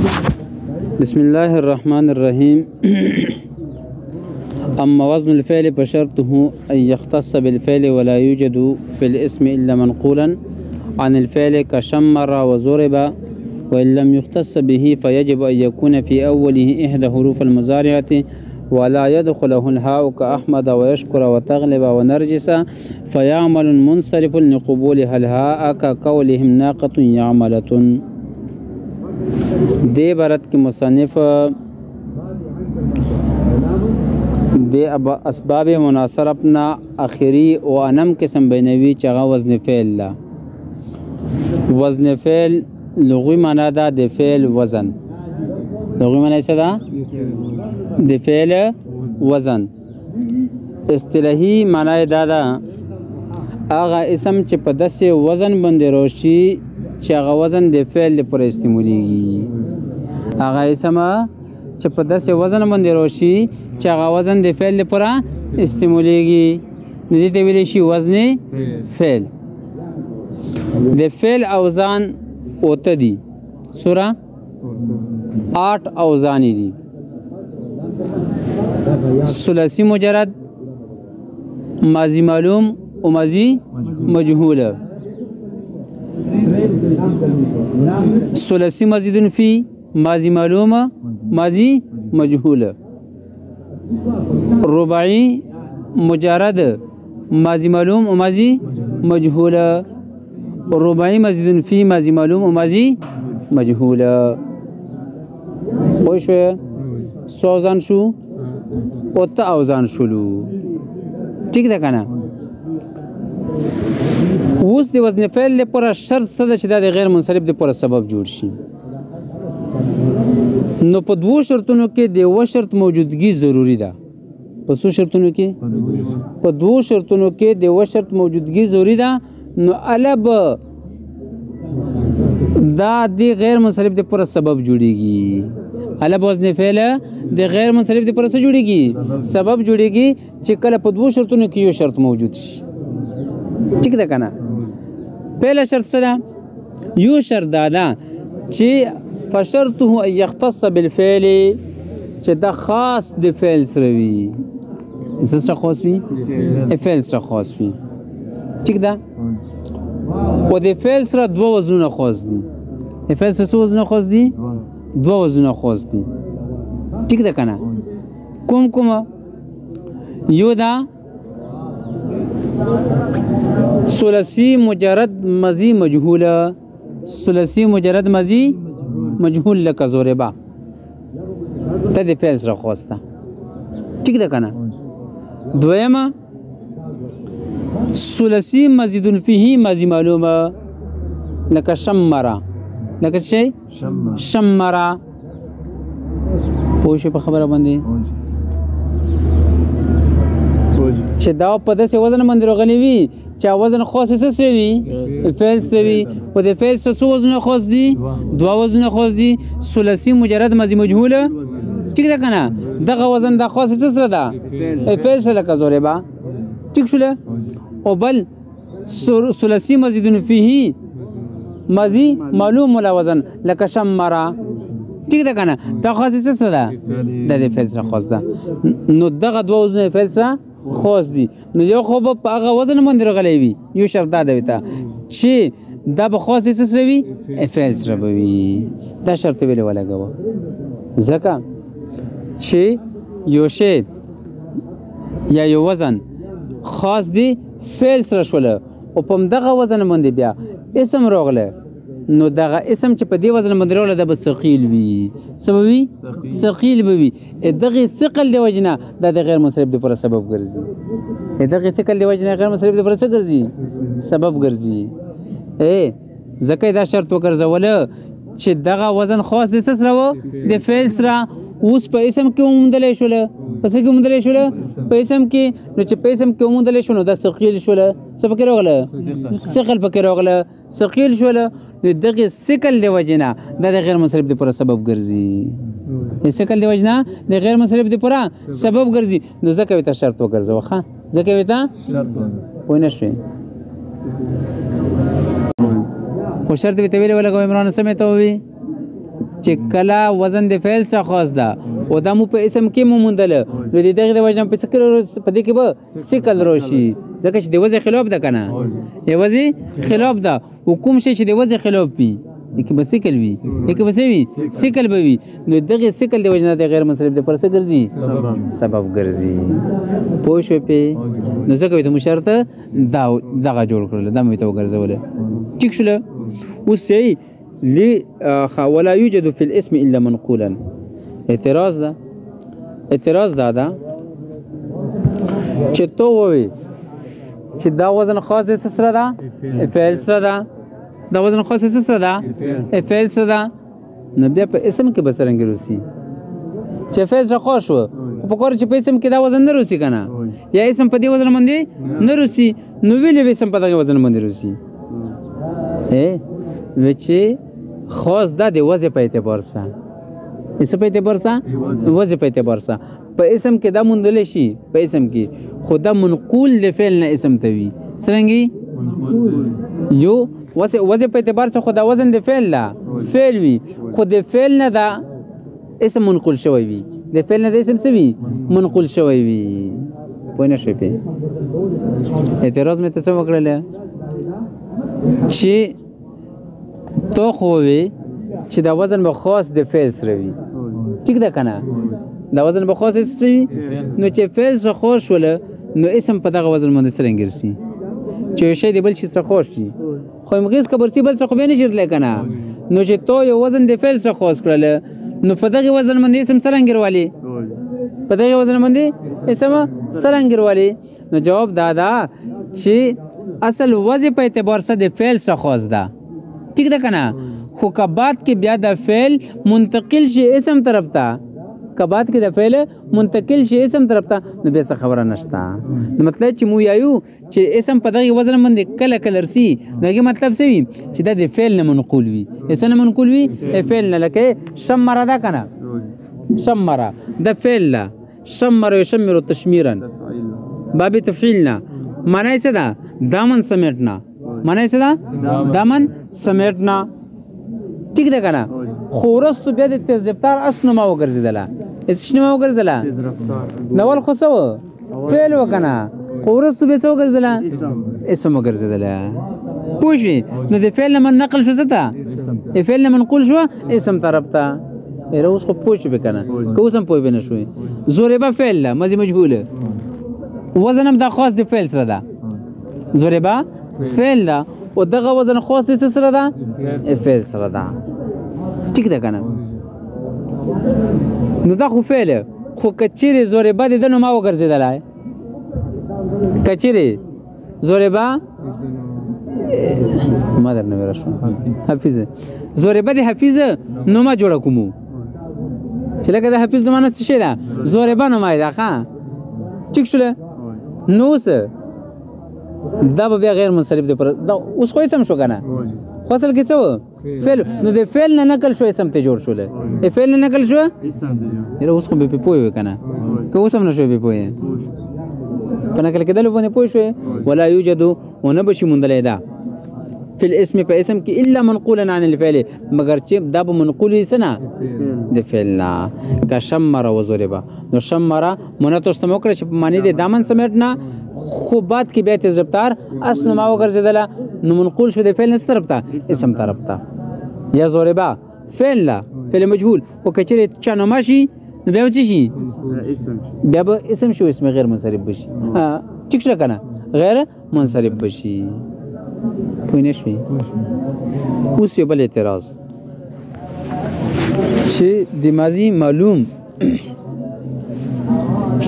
بسم الله الرحمن الرحيم. أما وزن الفعل فشرطه أن يختص بالفعل ولا يوجد في الاسم إلا منقولا عن الفعل كشمر وضرب، وإن لم يختص به فيجب أن يكون في أوله إحدى حروف المضارعة ولا يدخله الهاء كأحمد ويشكر وتغلب ونرجس، فيعمل منصرف لقبولها الهاء كقولهم ناقة يعملة. دې عبارت کې مصنف د اسباب مناصر اپنا آخری و انم قسم بینوی چې هغه وزن فعل لا. وزن فعل لغوی معنا ده د فعل وزن. لغوی معنا څه ده؟ د فعل وزن. اصطلاحي معنا دا ده هغه اسم چې په داسې وزن باندې راشي چې هغه وزن د فعل پر استعمالیږي. هغه اسم چې په داسې وزن باندې راشي چې هغه وزن د فعل پر استعمالیږي، نو دې ته ویل شي وزن فعل. د فعل اوزان اوته دي، سوره 8 اوزان دي. ثلاثی مجرد، ماضی معلوم و ماضی مجهول. ثلاثی مزید فی، ماضی معلوم، ماضی مجهول. رباعی مجرد، ماضی معلوم و ماضی مجهول. رباعی مزید فی، ماضی معلوم و ماضی مجهول. پوه شوې؟ څو اوزان شو؟ اوته اوزان شولو. ٹھیک ده کنه؟ اوس د وزن فعل لپاره شرط څه ده چې دا د غیر منصرف لپاره سبب جوړ شي. نو په دوو شرطونو کې د یو شرط موجودګي ضروری ده. په څو شرطونو کې؟ په دوو شرطونو کې د یو شرط موجودګي ضروری ده. نو الب دا د غیر منصرف لپاره سبب جوړیږي. الب وزن فعل د غیر منصرف لپاره څه جوړیږي؟ سبب جوړیږي چې کله په دوو شرطونو کې یو شرط موجود شي. ٹھیک ده کنه؟ پہلا شرط څه ده؟ یو شرط دا ده چې فشرطه ان يختص بالفعل، چې دا خاص د فعل سره وي. څه سره خاص وي؟ فعل سره خاص وي. ٹھیک ده؟ او د فعل سره دوه وزنونه خاص دي. د فعل سره څه وزنونه خاص دي؟ دوه وزنونه خاص دي. ٹھیک ده کنه؟ کوم کوم؟ یو دا ثلاثی مجرد ماضی مجهول. ثلاثی مجرد ماضی مجهول لکه ضربه، ته د فعل سره خاص ده. ٹھیک ده کنه؟ دویمه ثلاثی مزید فیه ماضی معلومه لکه شمره. لکه شی شمره. پوه شو په خبره باندې چې دا په داسې وزن باندې راغلی وي چې وزن خاص څه سره وي؟ فعل سره وي. او د فعل سره څو وزنونه خاص دي؟ دوه وزنونه خاص دي. ثلاثي مجرد ماضي مجهوله. ٹھیک ده کنه؟ دغه وزن د خاص څه سره ده؟ فعل سره لکه ضربه. ٹھیک شوله؟ او بل ثلاثي مزید فيه ماضي معلوم ولا وزن لکه شمره. ٹھیک ده کنه؟ دا خاص څه سره ده؟ د فعل سره خاص ده. نو دغه دوه وزنونه فعل سره خاص دي. نو یو خو په هغه وزن باندې راغلی وي. یو شرط دا دی چې دا به خاص څه سره وي؟ فعل سره به وي. دا شرط ویلې ولګوه ځکه چې یو شی یا یو وزن خاص دی فعل سره شوله او په دغه وزن باندې بیا اسم راغله، نو دغه اسم چې په دې وزن باندې راغله دا به ثقیل وي. څه به وي؟ ثقیل به وي. دغه ثقل د وجنه دا د غیر منصرف لپاره سبب ګرځي. دغه ثقل د وجنه غیر منصرف لپاره څه ګرځي؟ سبب ګرځي. ځکه دا شرط وګرځوله چې دغه وزن خاص د څه سره و؟ د فعل سره. اوس په اسم کې وموندلی شوله. په څه کې وموندلی شوله؟ په اسم کې. نو چې په اسم کې وموندلی شو نو دا ثقیل شوله. څه پکې راغله؟ ثقل پکې راغله. ثقیل شوله. نو دغه ثقل د وجنه دا د غیر منصرف لپاره سبب ګرځي. ثقل د وجنه د غیر منصرف لپاره سبب ګرځي. نو ځکه ته شرط وګرځوه. ښه ځکه ته شرط پوه نه شوې. خو شرط به ته ویلې ولګوه عمران سمې ته ووي چې کله وزن د فعل سره خاص ده او دا مو په اسم کې مو موندله نو د دغې د وجه نه په دې کې به سکل راشي ځکه چې د وضع خلاف ده که نه د وضع خلاف ده او کوم شی چې د وضع خلاف وي کې به سکل وي کې به څه وي سکل به وي نو دغې سکل د وجه نه د غیر منصرف دپاره څه ګرځي سبب ګرځي پوه شوې پې نو ځکه وي ته مو شرطه دغه جوړ کړله دا مې ورته وګرځوله ټیک شوله اوس صحیح ولا يوجد في الاسم الا منقولا اعتراض دا ده چې تو ووي چې دا وزن خاص د سره ده فعل سره ده دا وزن خاص د سره ده فعل سره ده نو بیا په اسم کې به څرنګه روسي چې فعل سره خاص شو خو په کور چې په اسم کې دا وزن نه روسي که نه یا اسم په دې وزن باندې نه روسي نو ویلې به اسم په دغه وزن باندې روسي چې خاص دا د وضع په اعتبار سره څه په اعتبار سره وضع په اعتبار سره په اسم کې دا موندلی شي په اسم کې خو دا منقول د فعل نه اسم ته وي څرنګې یو وضع په اعتبار سره خو دا وزن د فعل لا فعل وي خو د فعل نه دا اسم منقول شوی وي د فعل نه د اسم څه وي منقول شوی وي پوه نه شوې پې اعتراض مې ته څه وکړله چې تو خو وي چې دا وزن به خاص د فعل سره وي ټیک ده که نه دا وزن به خاص سره وي نو چې فعل سره خاص شوله نو اسم په دغه وزن باندې څرنګه ګرځي چې یو شی د بل شي سره خاص شي خو همغیز که برسي بل څه خو بیا نه شي رتلی که نه نو چې تو یو وزن د فعل سره خاص کړله نو په دغې وزن باندې اسم څرنګه ګرولې په دغې وزن باندې اسم څرنګه ګرولې نو جواب دا ده چې اصل وضع په اعتبار سره د فعل سره خاص ده ٹھیک ده کنه خو کبات کې بیا د فعل منتقل شي اسم طرف ته کبات کې د فعل منتقل شي اسم طرف ته نو بیا څه خبره نشته نو مطلب چې مو یایو چې اسم په دغه وزن باندې کله کله رسي دغه مطلب څه وي چې د فعل نه منقول وي اسم نه منقول وي فعل نه لکه شمره ده کنه شمره د فعل لا شمره يشمر تشميرا باب تفعيلنا معنی څه ده دامن سمیټنا معنی څه ده دامن سمیټنا ٹھیک ده کنه خو ورستو بیا د تیز رفتار اسنو ما وګرځیدله اسنو ما وګرځیدله نوول خو څه فعل وکنه خو ورستو بیا څه وګرځیدله اسم وګرځیدله پوه شوې نو د فعل نه من نقل شو څه ته د فعل نه منقول شو اسم طرف ته ایره اوس خو پوه شوې کنه که اوس هم پوه به نه شوې ضربه فعل ده ماضي مجهوله وزن هم دا خاص د فعل سره ده ضربه فعل ده او دغه وزن خاص د څه سره ده فعل سره ده ټیک ده کنه نو دا خو فعل خو کچېرې ضربه د ده نو ما وګرځېدلی کچېرې ضربه ما در نه ویره شوم حفیظه ضربه د حفیظه نو ما جوړه کومو چې لکه د حفیظ نومانه څه شی ده ضربه نومای ده ښه ټیک شوله نو څه دا به بیا غیر منصرف دی پر دا اوس خو اسم شو کنه خو اصل کې څه فعل نو د فعل نه نقل شو اسم ته جوړ شوله فعل نه نقل شو یره اوس خو به پوي کنه که اوس هم نشو به پوي په نقل کېدل باندې پوي شو ولا یوجد ونبشي مندلې ده فی الاسم په اسم کې الا منقولا عن الفعل مگر چې دا به منقول سنه د فعل نه کا شمر و ضربه نو شمر منتوس تم وکړه چې معنی د دامن سمیټنا خو بعد کې بیا تیز رفتار اسنو ما وګرځیدله نو منقول شو د فعل نه طرف ته اسم طرف ته یا ضربه فعل لا فعل مجهول او کچره چانو ماشي نو بیا څه شي بیا به اسم شو اسم غیر منصرف بشي ټیک شو کنه غیر منصرف بشي پوه نه شوې اوس یو بل اعتراض چې د ماضي معلوم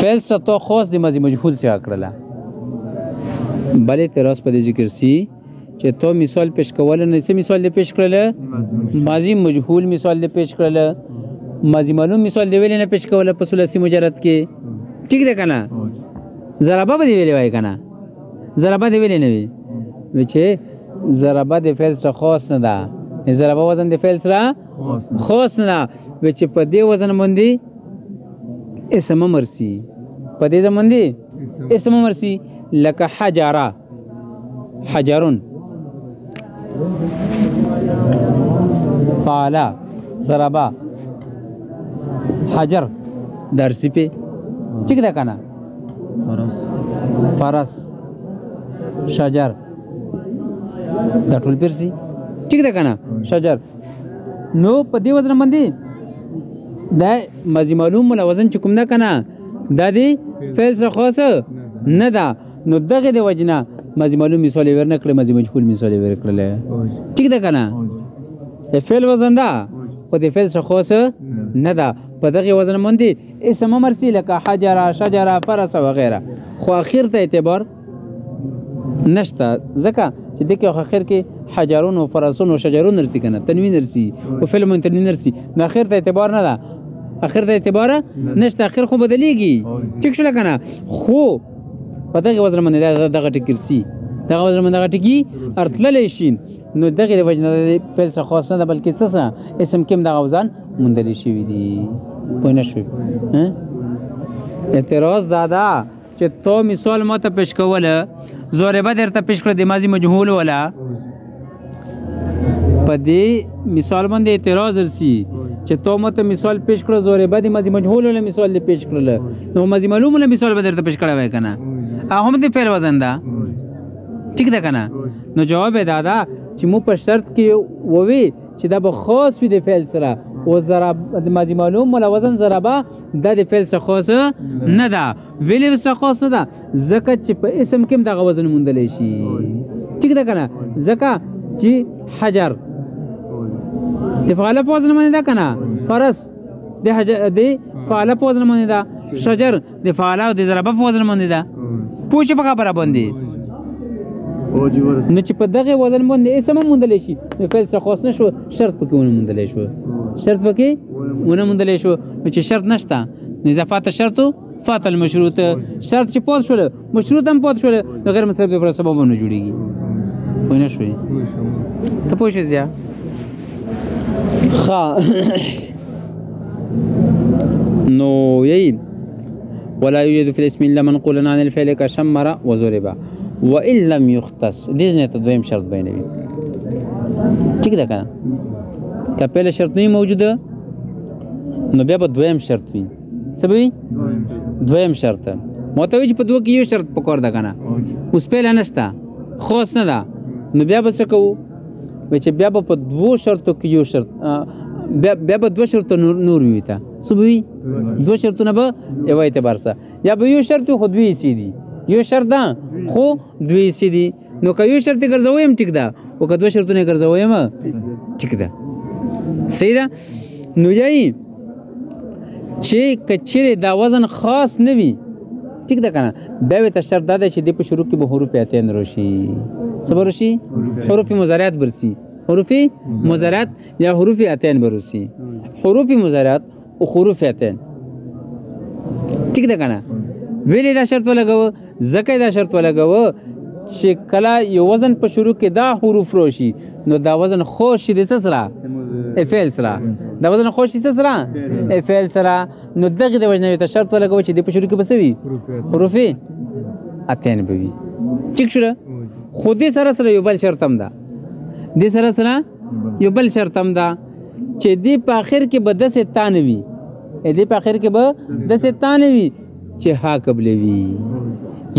فعل سره تو خاص د ماضي مجهول څخه کړله بل اعتراض په دې ذکر سي چې تو مثال پیش کول نه څه مثال دې پیش کړله ماضي مجهول مثال دې پیش کړله ماضي معلوم مثال دې ویل نه پیش کوله په ثلاثي مجرد کې ٹھیک ده کنه ضربه به دې ویلې وای کنه ضربه دې ویلې نه وي چې ضربه د فعل سره خاص نه ده ضربه وزن د فعل سره خاص نه ده چې په دې وزن باندې اسم مرسي په دې ځای باندې اسم مرسي لکه حجره حجرون قال ضربا حجر درسی پی ٹھیک ده کنه فرس شجر دا ټول پیرسي ٹھیک ده کنه شجر نو په دې وزن باندې دا ماضی معلوم ولا وزن چې کوم ده کنه دا دی فعل سره خاص نه ده نو دغه د وجنه ماضی معلوم مثال ورنه کړل ماضی مجهول مثال ور کړل ٹھیک ده کنه فعل وزن ده خو د فعل سره خاص نه ده په دغه وزن باندې اسم مرسي لکه حجر شجر فرس وغيرها خو اخر ته اعتبار نشته ځکه چې دغه اخر کې حجرون و فرسون و شجرون نرسي کنه تنوین نرسي او فعل تنوین نرسي نو اخر ته اعتبار نه ده اخر ته اعتبار نشته اخر خو بدلېږي ټیک شو کنه خو په دغه وزن باندې دغه ټکرسي دغه وزن باندې دغه ټکی ارتللی شي نو دغه د وجنه فعل څخه خاص نه ده بلکې څه اسم کې دغه وزن موندلی شوی دی پوه نه شوي اعتراض دا ده چې تو مثال ما ته پیش کوله ضربه درته پیش کړه د ماضي مجهول ولا په دې مثال باندې اعتراض رسي چې تو ما ته مثال پیش کړه ضربه د ماضي مجهول ولا مثال دې پیش کړل نو ماضي معلوم ولا مثال به درته پیش کړه وای کنه هم دې فعل وزن ده ٹھیک ده کنه نو جواب دا ده چې مو په شرط کې ووي چې دا به خاص وي د فعل سره او ضرب د ماضي معلوم ولا وزن ضربه دا د فعل سره خاص نه ده ویلې سره خاص نه ده ځکه چې په اسم کې دغه وزن موندلی شي ٹھیک ده کنه ځکه چې حجر د فعل په وزن باندې ده کنه فرس د فعل په وزن باندې ده شجر د فعل او د ضربه په وزن باندې ده پوه شي په خبره باندې نو چې په دغه وزن باندې اسم موندلی شي نو فعل سره خاص نشو شرط پکې ونه موندلی شو شرط پکې ونه موندلی شو نو چې شرط نشته نو اضافات شرط فات المشروط شرط چې پوت شول مشروط هم پوت شول نو غیر مصرف د پر سبب نه جوړیږي پوه نه شوي ته پوه شې زیا ښه نو یی ولا يوجد في الاسم الا منقولا عن الفعل كشمر وضرب وان لم يختص دې نه ته دویم شرط بیانوي ٹھیک ده کنه که پهله شرط نه موجوده نو بیا به دویم شرط وي څه به وي دویم شرط ماته وي چې په دوه کې یو شرط پکار ده کنه اوس پهله نشته خاص نه ده نو بیا به څه کوو چې بیا به په دوه شرطو کې یو شرط بیا به دوه شرط نور وي ته څه به وي دوه شرطونه به یو اعتبار سره یا به یو شرط خو دوی سي دي یو شرط ده خو دوی سي دي نو که یو شرط ګرځویم ټیک ده او که دوه شرطونه ګرځویم ټیک ده صحیح ده نو یی چې کچېرې دا وزن خاص نه وي ټیک ده کنه بیا ورته شرط دا ده چې د په شروع کې به حروف اتین راشي څه به راشي حروف مضارعات برسي حروف مضارعات یا حروف اتین برسي حروف مضارعات او حروف اتین ټیک ده کنه ویلې دا شرط ولګوه ځکه دا شرط ولګوه چې کله یو وزن په شروع کې دا حروف راشي نو دا وزن خوش شي د څه سره فعل سره دا وزن خوش شي څه سره فعل سره نو دغه د وجنه ته شرط ولګوه چې د په شروع کې بس وي حروف اتین به وي ټیک شو خو دې سره سره یو بل شرط هم ده دې سره سره یو بل شرط هم ده چې دې په اخر کې به داسې تا نه وي دې په اخر کې به داسې تا نه وي چې ها قبلې وي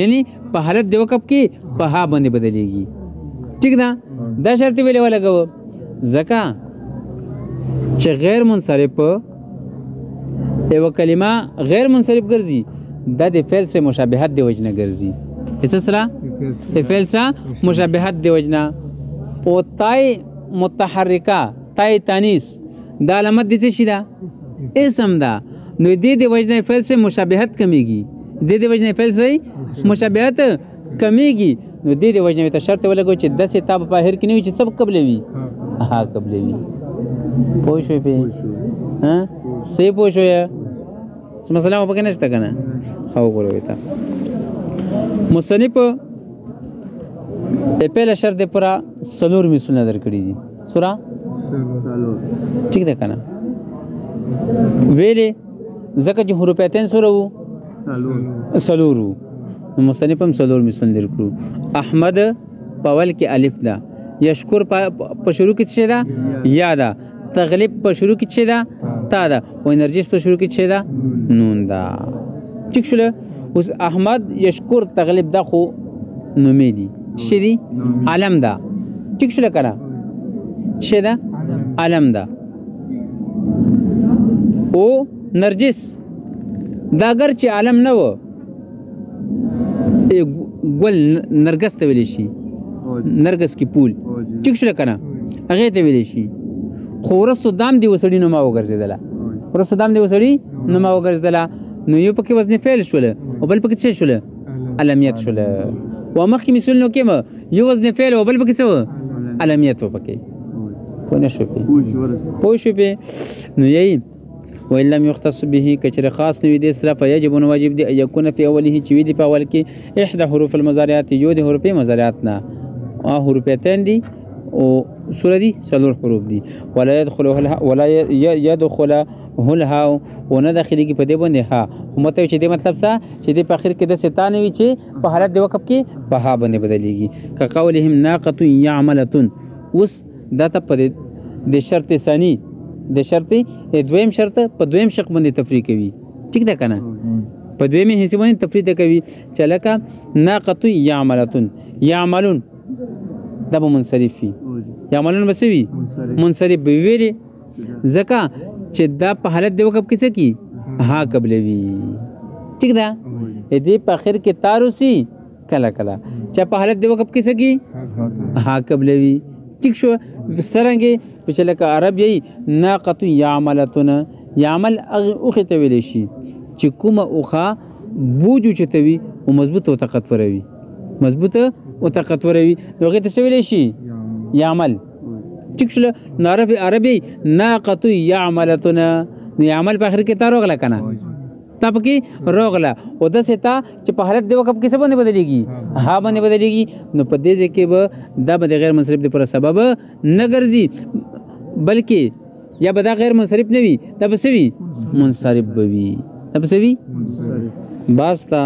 یعنی په حالت د وقف کې په ها باندې بدلېږي ٹھیک ده دا شرط ویلې ولګوه ځکه چې غیر منصرف یو کلمه غیر منصرف ګرځي دا د فعل سره مشابهت دی وجنه ګرځي څه سره د فعل سره مشابهت دی وجنه او تای متحرکه تای تانیث دا علامت د څه شي ده اسم ده نو دې د وجنه فعل سره مشابهت کمیږي دې د وجنه فعل سره مشابهت کمیږي نو دې د وجنه ته شرط ولګو چې د څه تاب په هر کې نه وي چې سب قبلې وي ها قبلې وي پوه شوې په ها صحیح پوه شوې څه مسله مو پکې نشته کنه هاو ګورو ته مصنف په پهله شرط پورا سلور مثالونه درکړي دي سورا ٹھیک ده کنه ویلې زکه چې حروف اتین سره وو سلورو مصنف هم سلور مثال درکړو احمد پاول کې الف ده یشکر په شروع کې څه ده یا ده تغلب په شروع کې څه ده تا ده او نرجس په شروع کې څه ده نون ده ټیک شول اوس احمد یشکر تغلب ده خو نومې دي څه دي علم ده ټیک شول کنه څه ده علم ده او نرجس دا اگر چې علم نه و ګل نرګس ته ویل شي نرګس کی پول ټیک شول کنه هغه ته ویل شي خو ورستو دام دی وسړی نو ما وګرځیدله ورستو دام دی وسړی نو ما وګرځیدله نو یو پکې وزن فعل شول او بل پکې څه شول علمیت شول و مخکې مثال نو کې یو وزن فعل او بل پکې څه علمیت و پکې پوه نه شو پوه شو نو یی وإن لم يختص به كچر خاص نوي دي سره فيجب واجب دي يكون في اوله چې وي دي په اول کې احدى حروف المضارعات یو د حروف مضارعات نه او حروفتين دي او سوره دي څلور حروف دي ولا يدخلها ولا يدخلها ونه داخلي کې په دې باندې ها همته چې دې مطلب څه چې دې په اخر کې د ستانوي چې په حالت د وقف کې په ها باندې بدليږي كقولهم ناقه يعمله اوس دا ته په د شرط ثاني د شرط دویم شرط په دویم شق باندې تفریق کوي ٹھیک ده کنه په دویمه حصے باندې تفریق کوي چې لکه ناقه يعملون دا به منصرف وي يعملون بسوي منصرف به ویلي ځکه چې دا په حالت د وقف کې څه کی ها قبلوي ٹھیک ده دې په اخر کې تاروسی کله کله چې په حالت د وقف کې څه کی ها قبلوي ٹھیک شو سرنګي چې لکه عرب یې ناقه يعملتون يعمل اوخه ته ویل شي چې کومه اوخه بوجو چتوي او مضبوط او طاقتور وي مضبوط او طاقتور وي نوغه ته ویل شي يعمل ٹھیک شو عربي ناقه يعملتون يعمل په اخر کې تا روغلا کنه تا پکې روغلا او د ستا چې په حالت د وقف کې څه باندې بدلېږي ها باندې بدلېږي نو په دې ځکه به دا به غیر منصرف دی پر سبب نه ګرځي بلکې یا به دا غیر منصرف نه وي دا به څه وي منصرف به وي دا به څه وي باستا